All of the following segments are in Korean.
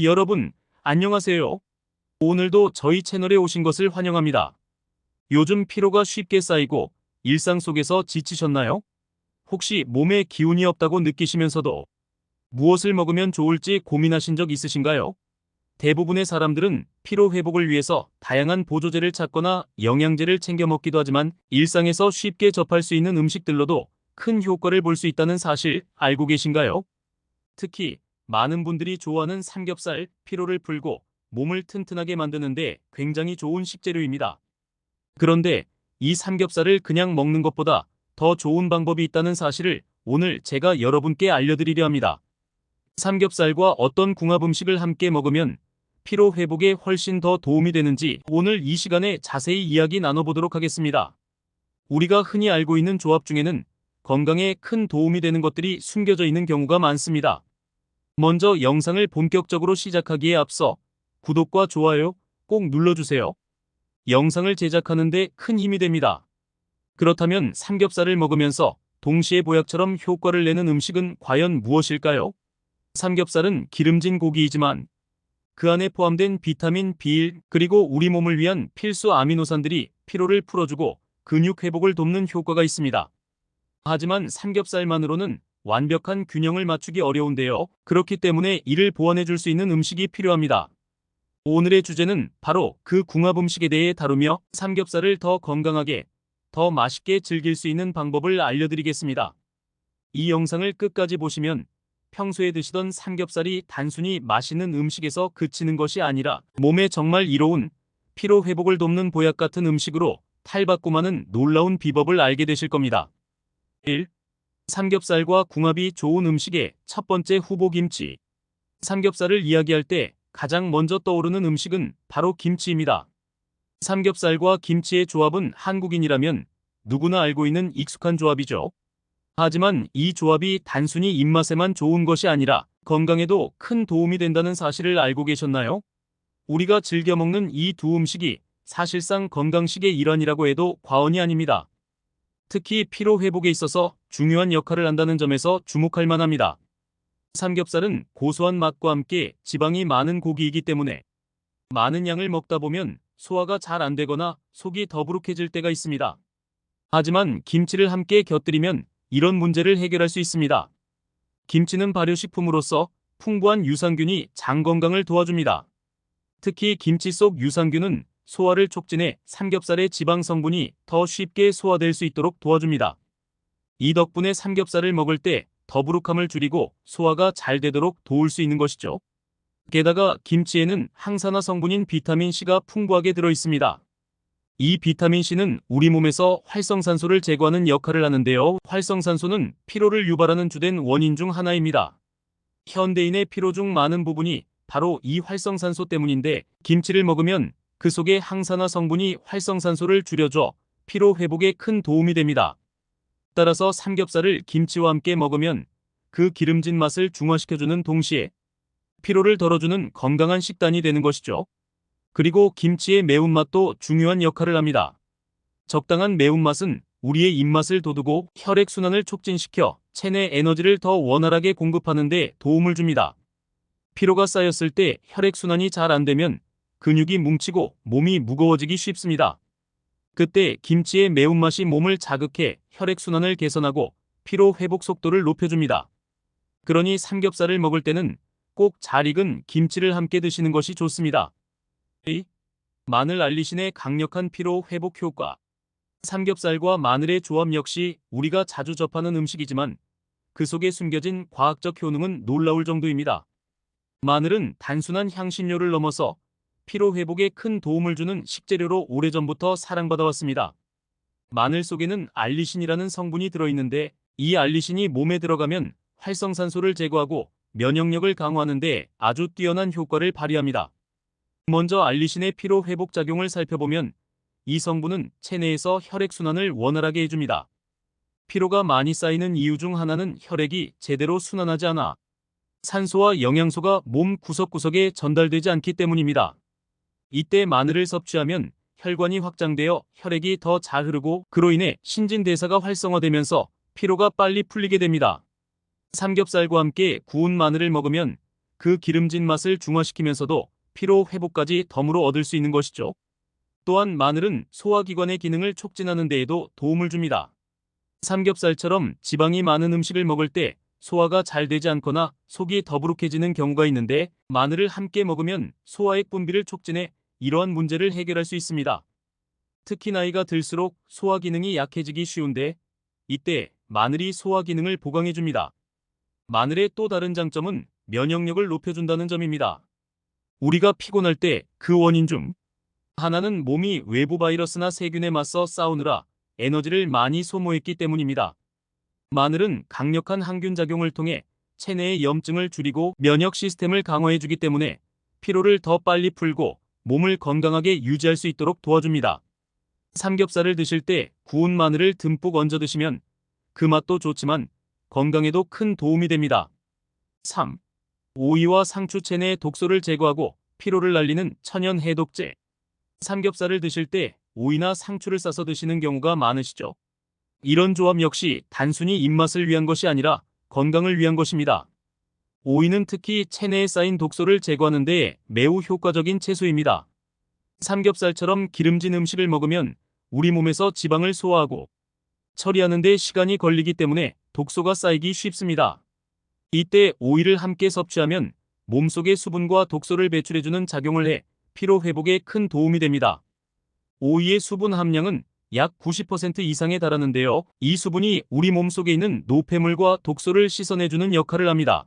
여러분, 안녕하세요. 오늘도 저희 채널에 오신 것을 환영합니다. 요즘 피로가 쉽게 쌓이고 일상 속에서 지치셨나요? 혹시 몸에 기운이 없다고 느끼시면서도 무엇을 먹으면 좋을지 고민하신 적 있으신가요? 대부분의 사람들은 피로 회복을 위해서 다양한 보조제를 찾거나 영양제를 챙겨 먹기도 하지만 일상에서 쉽게 접할 수 있는 음식들로도 큰 효과를 볼 수 있다는 사실 알고 계신가요? 특히 많은 분들이 좋아하는 삼겹살, 피로를 풀고 몸을 튼튼하게 만드는데 굉장히 좋은 식재료입니다. 그런데 이 삼겹살을 그냥 먹는 것보다 더 좋은 방법이 있다는 사실을 오늘 제가 여러분께 알려드리려 합니다. 삼겹살과 어떤 궁합 음식을 함께 먹으면 피로 회복에 훨씬 더 도움이 되는지 오늘 이 시간에 자세히 이야기 나눠보도록 하겠습니다. 우리가 흔히 알고 있는 조합 중에는 건강에 큰 도움이 되는 것들이 숨겨져 있는 경우가 많습니다. 먼저 영상을 본격적으로 시작하기에 앞서 구독과 좋아요 꼭 눌러주세요. 영상을 제작하는 데 큰 힘이 됩니다. 그렇다면 삼겹살을 먹으면서 동시에 보약처럼 효과를 내는 음식은 과연 무엇일까요? 삼겹살은 기름진 고기이지만 그 안에 포함된 비타민 B1 그리고 우리 몸을 위한 필수 아미노산들이 피로를 풀어주고 근육 회복을 돕는 효과가 있습니다. 하지만 삼겹살만으로는 완벽한 균형을 맞추기 어려운데요. 그렇기 때문에 이를 보완해 줄 수 있는 음식이 필요합니다. 오늘의 주제는 바로 그 궁합 음식에 대해 다루며 삼겹살을 더 건강하게, 더 맛있게 즐길 수 있는 방법을 알려드리겠습니다. 이 영상을 끝까지 보시면 평소에 드시던 삼겹살이 단순히 맛있는 음식에서 그치는 것이 아니라 몸에 정말 이로운 피로 회복을 돕는 보약 같은 음식으로 탈바꿈하는 놀라운 비법을 알게 되실 겁니다. 1. 삼겹살과 궁합이 좋은 음식의 첫 번째 후보 김치. 삼겹살을 이야기할 때 가장 먼저 떠오르는 음식은 바로 김치입니다. 삼겹살과 김치의 조합은 한국인이라면 누구나 알고 있는 익숙한 조합이죠. 하지만 이 조합이 단순히 입맛에만 좋은 것이 아니라 건강에도 큰 도움이 된다는 사실을 알고 계셨나요? 우리가 즐겨 먹는 이 두 음식이 사실상 건강식의 일환이라고 해도 과언이 아닙니다. 특히 피로 회복에 있어서 중요한 역할을 한다는 점에서 주목할 만합니다. 삼겹살은 고소한 맛과 함께 지방이 많은 고기이기 때문에 많은 양을 먹다 보면 소화가 잘 안 되거나 속이 더부룩해질 때가 있습니다. 하지만 김치를 함께 곁들이면 이런 문제를 해결할 수 있습니다. 김치는 발효식품으로서 풍부한 유산균이 장 건강을 도와줍니다. 특히 김치 속 유산균은 소화를 촉진해 삼겹살의 지방 성분이 더 쉽게 소화될 수 있도록 도와줍니다. 이 덕분에 삼겹살을 먹을 때 더부룩함을 줄이고 소화가 잘 되도록 도울 수 있는 것이죠. 게다가 김치에는 항산화 성분인 비타민C가 풍부하게 들어있습니다. 이 비타민C는 우리 몸에서 활성산소를 제거하는 역할을 하는데요. 활성산소는 피로를 유발하는 주된 원인 중 하나입니다. 현대인의 피로 중 많은 부분이 바로 이 활성산소 때문인데 김치를 먹으면 그 속의 항산화 성분이 활성산소를 줄여줘 피로 회복에 큰 도움이 됩니다. 따라서 삼겹살을 김치와 함께 먹으면 그 기름진 맛을 중화시켜주는 동시에 피로를 덜어주는 건강한 식단이 되는 것이죠. 그리고 김치의 매운맛도 중요한 역할을 합니다. 적당한 매운맛은 우리의 입맛을 돋우고 혈액순환을 촉진시켜 체내 에너지를 더 원활하게 공급하는 데 도움을 줍니다. 피로가 쌓였을 때 혈액순환이 잘 안 되면 근육이 뭉치고 몸이 무거워지기 쉽습니다. 그때 김치의 매운맛이 몸을 자극해 혈액순환을 개선하고 피로 회복 속도를 높여줍니다. 그러니 삼겹살을 먹을 때는 꼭 잘 익은 김치를 함께 드시는 것이 좋습니다. 2. 마늘 알리신의 강력한 피로 회복 효과. 삼겹살과 마늘의 조합 역시 우리가 자주 접하는 음식이지만 그 속에 숨겨진 과학적 효능은 놀라울 정도입니다. 마늘은 단순한 향신료를 넘어서 피로 회복에 큰 도움을 주는 식재료로 오래전부터 사랑받아왔습니다. 마늘 속에는 알리신이라는 성분이 들어있는데 이 알리신이 몸에 들어가면 활성산소를 제거하고 면역력을 강화하는 데 아주 뛰어난 효과를 발휘합니다. 먼저 알리신의 피로 회복 작용을 살펴보면 이 성분은 체내에서 혈액순환을 원활하게 해줍니다. 피로가 많이 쌓이는 이유 중 하나는 혈액이 제대로 순환하지 않아 산소와 영양소가 몸 구석구석에 전달되지 않기 때문입니다. 이때 마늘을 섭취하면 혈관이 확장되어 혈액이 더 잘 흐르고 그로 인해 신진대사가 활성화되면서 피로가 빨리 풀리게 됩니다. 삼겹살과 함께 구운 마늘을 먹으면 그 기름진 맛을 중화시키면서도 피로 회복까지 덤으로 얻을 수 있는 것이죠. 또한 마늘은 소화기관의 기능을 촉진하는 데에도 도움을 줍니다. 삼겹살처럼 지방이 많은 음식을 먹을 때 소화가 잘 되지 않거나 속이 더부룩해지는 경우가 있는데, 마늘을 함께 먹으면 소화액 분비를 촉진해 이러한 문제를 해결할 수 있습니다. 특히 나이가 들수록 소화 기능이 약해지기 쉬운데, 이때 마늘이 소화 기능을 보강해 줍니다. 마늘의 또 다른 장점은 면역력을 높여준다는 점입니다. 우리가 피곤할 때 그 원인 중 하나는 몸이 외부 바이러스나 세균에 맞서 싸우느라 에너지를 많이 소모했기 때문입니다. 마늘은 강력한 항균 작용을 통해 체내의 염증을 줄이고 면역 시스템을 강화해주기 때문에 피로를 더 빨리 풀고 몸을 건강하게 유지할 수 있도록 도와줍니다. 삼겹살을 드실 때 구운 마늘을 듬뿍 얹어 드시면 그 맛도 좋지만 건강에도 큰 도움이 됩니다. 3. 오이와 상추 체내의 독소를 제거하고 피로를 날리는 천연 해독제. 삼겹살을 드실 때 오이나 상추를 싸서 드시는 경우가 많으시죠? 이런 조합 역시 단순히 입맛을 위한 것이 아니라 건강을 위한 것입니다. 오이는 특히 체내에 쌓인 독소를 제거하는 데 매우 효과적인 채소입니다. 삼겹살처럼 기름진 음식을 먹으면 우리 몸에서 지방을 소화하고 처리하는 데 시간이 걸리기 때문에 독소가 쌓이기 쉽습니다. 이때 오이를 함께 섭취하면 몸속의 수분과 독소를 배출해주는 작용을 해 피로 회복에 큰 도움이 됩니다. 오이의 수분 함량은 약 90% 이상에 달하는데요. 이 수분이 우리 몸속에 있는 노폐물과 독소를 씻어내주는 역할을 합니다.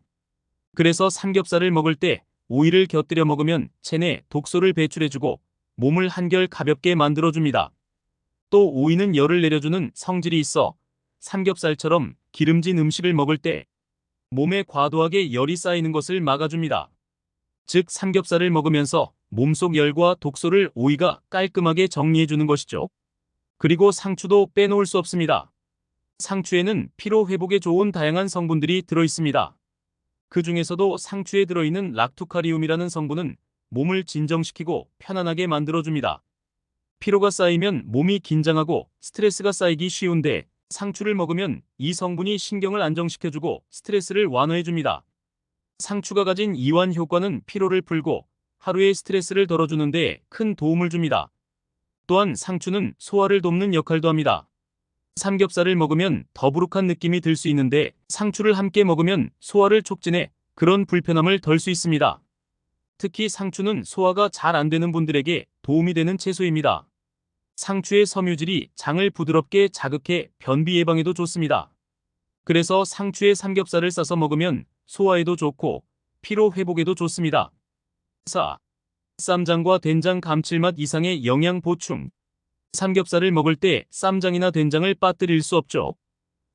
그래서 삼겹살을 먹을 때 오이를 곁들여 먹으면 체내 독소를 배출해주고 몸을 한결 가볍게 만들어줍니다. 또 오이는 열을 내려주는 성질이 있어 삼겹살처럼 기름진 음식을 먹을 때 몸에 과도하게 열이 쌓이는 것을 막아줍니다. 즉 삼겹살을 먹으면서 몸속 열과 독소를 오이가 깔끔하게 정리해주는 것이죠. 그리고 상추도 빼놓을 수 없습니다. 상추에는 피로 회복에 좋은 다양한 성분들이 들어있습니다. 그 중에서도 상추에 들어있는 락투카리움이라는 성분은 몸을 진정시키고 편안하게 만들어줍니다. 피로가 쌓이면 몸이 긴장하고 스트레스가 쌓이기 쉬운데, 상추를 먹으면 이 성분이 신경을 안정시켜주고 스트레스를 완화해줍니다. 상추가 가진 이완 효과는 피로를 풀고 하루의 스트레스를 덜어주는 데 큰 도움을 줍니다. 또한 상추는 소화를 돕는 역할도 합니다. 삼겹살을 먹으면 더부룩한 느낌이 들 수 있는데, 상추를 함께 먹으면 소화를 촉진해 그런 불편함을 덜 수 있습니다. 특히 상추는 소화가 잘 안 되는 분들에게 도움이 되는 채소입니다. 상추의 섬유질이 장을 부드럽게 자극해 변비 예방에도 좋습니다. 그래서 상추에 삼겹살을 싸서 먹으면 소화에도 좋고 피로 회복에도 좋습니다. 4. 쌈장과 된장 감칠맛 이상의 영양 보충. 삼겹살을 먹을 때 쌈장이나 된장을 빠뜨릴 수 없죠.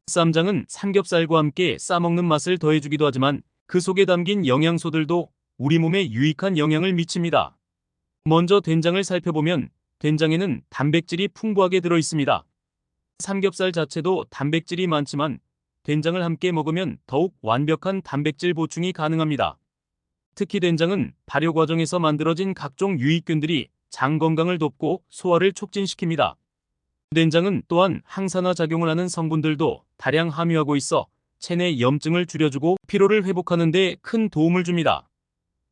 쌈장은 삼겹살과 함께 싸먹는 맛을 더해주기도 하지만 그 속에 담긴 영양소들도 우리 몸에 유익한 영향을 미칩니다. 먼저 된장을 살펴보면 된장에는 단백질이 풍부하게 들어있습니다. 삼겹살 자체도 단백질이 많지만 된장을 함께 먹으면 더욱 완벽한 단백질 보충이 가능합니다. 특히 된장은 발효 과정에서 만들어진 각종 유익균들이 장 건강을 돕고 소화를 촉진시킵니다. 된장은 또한 항산화 작용을 하는 성분들도 다량 함유하고 있어 체내 염증을 줄여주고 피로를 회복하는 데 큰 도움을 줍니다.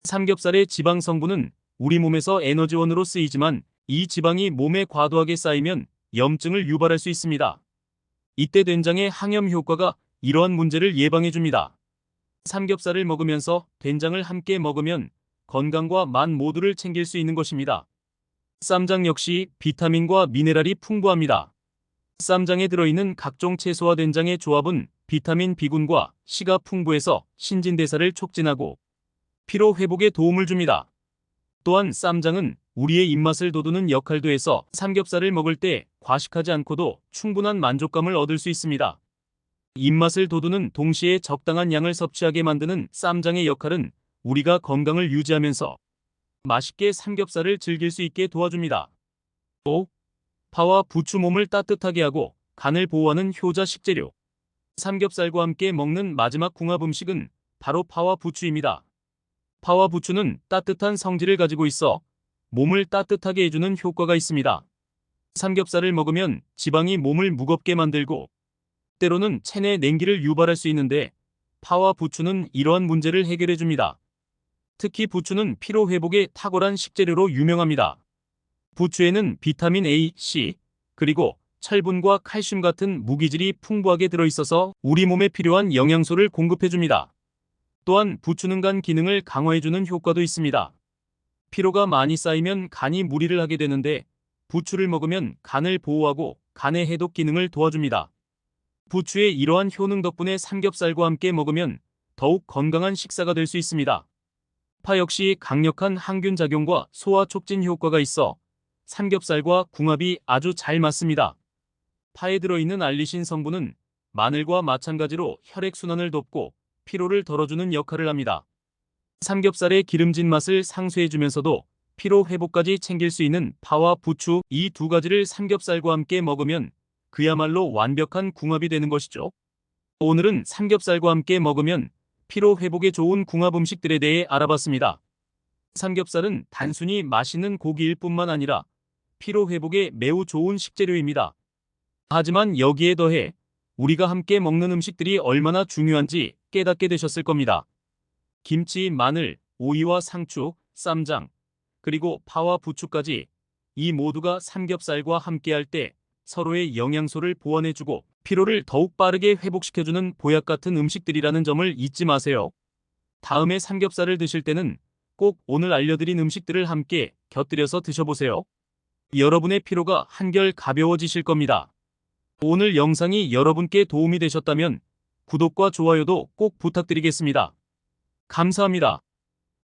삼겹살의 지방 성분은 우리 몸에서 에너지원으로 쓰이지만 이 지방이 몸에 과도하게 쌓이면 염증을 유발할 수 있습니다. 이때 된장의 항염 효과가 이러한 문제를 예방해줍니다. 삼겹살을 먹으면서 된장을 함께 먹으면 건강과 맛 모두를 챙길 수 있는 것입니다. 쌈장 역시 비타민과 미네랄이 풍부합니다. 쌈장에 들어있는 각종 채소와 된장의 조합은 비타민 B군과 C가 풍부해서 신진대사를 촉진하고 피로 회복에 도움을 줍니다. 또한 쌈장은 우리의 입맛을 돋우는 역할도 해서 삼겹살을 먹을 때 과식하지 않고도 충분한 만족감을 얻을 수 있습니다. 입맛을 돋우는 동시에 적당한 양을 섭취하게 만드는 쌈장의 역할은 우리가 건강을 유지하면서 맛있게 삼겹살을 즐길 수 있게 도와줍니다. 5. 파와 부추 몸을 따뜻하게 하고 간을 보호하는 효자 식재료. 삼겹살과 함께 먹는 마지막 궁합 음식은 바로 파와 부추입니다. 파와 부추는 따뜻한 성질을 가지고 있어 몸을 따뜻하게 해주는 효과가 있습니다. 삼겹살을 먹으면 지방이 몸을 무겁게 만들고 때로는 체내 냉기를 유발할 수 있는데, 파와 부추는 이러한 문제를 해결해 줍니다. 특히 부추는 피로 회복에 탁월한 식재료로 유명합니다. 부추에는 비타민 A, C, 그리고 철분과 칼슘 같은 무기질이 풍부하게 들어있어서 우리 몸에 필요한 영양소를 공급해줍니다. 또한 부추는 간 기능을 강화해주는 효과도 있습니다. 피로가 많이 쌓이면 간이 무리를 하게 되는데 부추를 먹으면 간을 보호하고 간의 해독 기능을 도와줍니다. 부추의 이러한 효능 덕분에 삼겹살과 함께 먹으면 더욱 건강한 식사가 될 수 있습니다. 파 역시 강력한 항균 작용과 소화 촉진 효과가 있어 삼겹살과 궁합이 아주 잘 맞습니다. 파에 들어있는 알리신 성분은 마늘과 마찬가지로 혈액순환을 돕고 피로를 덜어주는 역할을 합니다. 삼겹살의 기름진 맛을 상쇄해주면서도 피로 회복까지 챙길 수 있는 파와 부추, 이 두 가지를 삼겹살과 함께 먹으면 그야말로 완벽한 궁합이 되는 것이죠. 오늘은 삼겹살과 함께 먹으면 피로 회복에 좋은 궁합 음식들에 대해 알아봤습니다. 삼겹살은 단순히 맛있는 고기일 뿐만 아니라 피로 회복에 매우 좋은 식재료입니다. 하지만 여기에 더해 우리가 함께 먹는 음식들이 얼마나 중요한지 깨닫게 되셨을 겁니다. 김치, 마늘, 오이와 상추, 쌈장, 그리고 파와 부추까지 이 모두가 삼겹살과 함께할 때 서로의 영양소를 보완해주고 피로를 더욱 빠르게 회복시켜주는 보약 같은 음식들이라는 점을 잊지 마세요. 다음에 삼겹살을 드실 때는 꼭 오늘 알려드린 음식들을 함께 곁들여서 드셔보세요. 여러분의 피로가 한결 가벼워지실 겁니다. 오늘 영상이 여러분께 도움이 되셨다면 구독과 좋아요도 꼭 부탁드리겠습니다. 감사합니다.